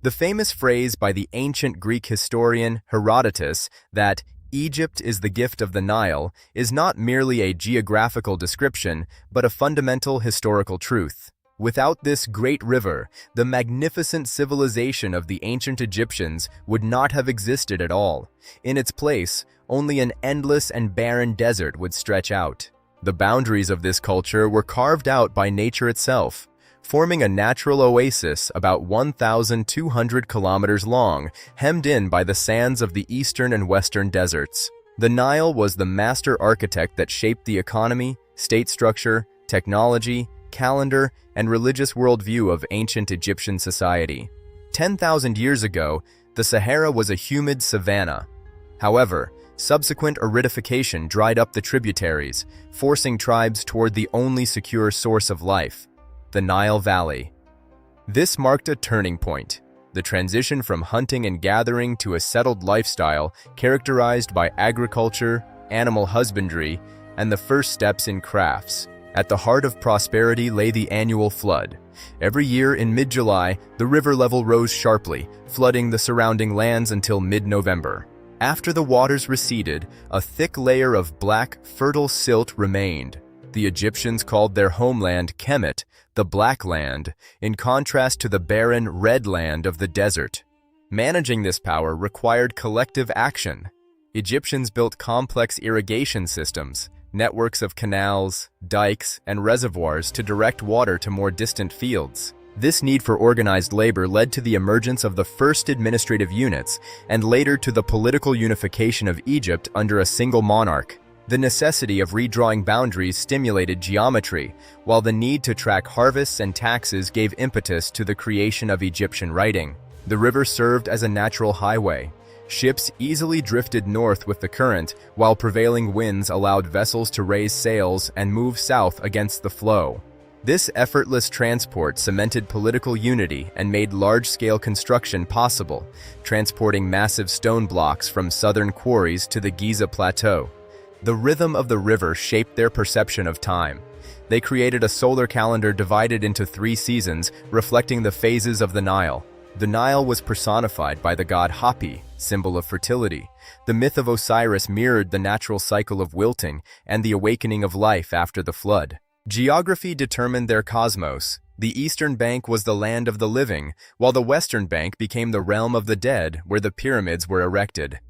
The famous phrase by the ancient Greek historian Herodotus that Egypt is the gift of the Nile is not merely a geographical description, but a fundamental historical truth. Without this great river, the magnificent civilization of the ancient Egyptians would not have existed at all. In its place, only an endless and barren desert would stretch out. The boundaries of this culture were carved out by nature itself, forming a natural oasis about 1,200 kilometers long, hemmed in by the sands of the eastern and western deserts. The Nile was the master architect that shaped the economy, state structure, technology, calendar, and religious worldview of ancient Egyptian society. 10,000 years ago, the Sahara was a humid savanna. However, subsequent aridification dried up the tributaries, forcing tribes toward the only secure source of life, the Nile Valley. This marked a turning point, the transition from hunting and gathering to a settled lifestyle characterized by agriculture, animal husbandry, and the first steps in crafts. At the heart of prosperity lay the annual flood. Every year in mid-July, the river level rose sharply, flooding the surrounding lands until mid-November. After the waters receded, a thick layer of black, fertile silt remained. The Egyptians called their homeland Kemet, the Black Land, in contrast to the barren Red Land of the desert. Managing this power required collective action. Egyptians built complex irrigation systems, networks of canals, dikes, and reservoirs to direct water to more distant fields. This need for organized labor led to the emergence of the first administrative units and later to the political unification of Egypt under a single monarch. The necessity of redrawing boundaries stimulated geometry, while the need to track harvests and taxes gave impetus to the creation of Egyptian writing. The river served as a natural highway. Ships easily drifted north with the current, while prevailing winds allowed vessels to raise sails and move south against the flow. This effortless transport cemented political unity and made large-scale construction possible, transporting massive stone blocks from southern quarries to the Giza Plateau. The rhythm of the river shaped their perception of time. They created a solar calendar divided into 3 seasons, reflecting the phases of the Nile. The Nile was personified by the god Hapi, symbol of fertility. The myth of Osiris mirrored the natural cycle of wilting and the awakening of life after the flood. Geography determined their cosmos. The eastern bank was the land of the living, while the western bank became the realm of the dead, where the pyramids were erected.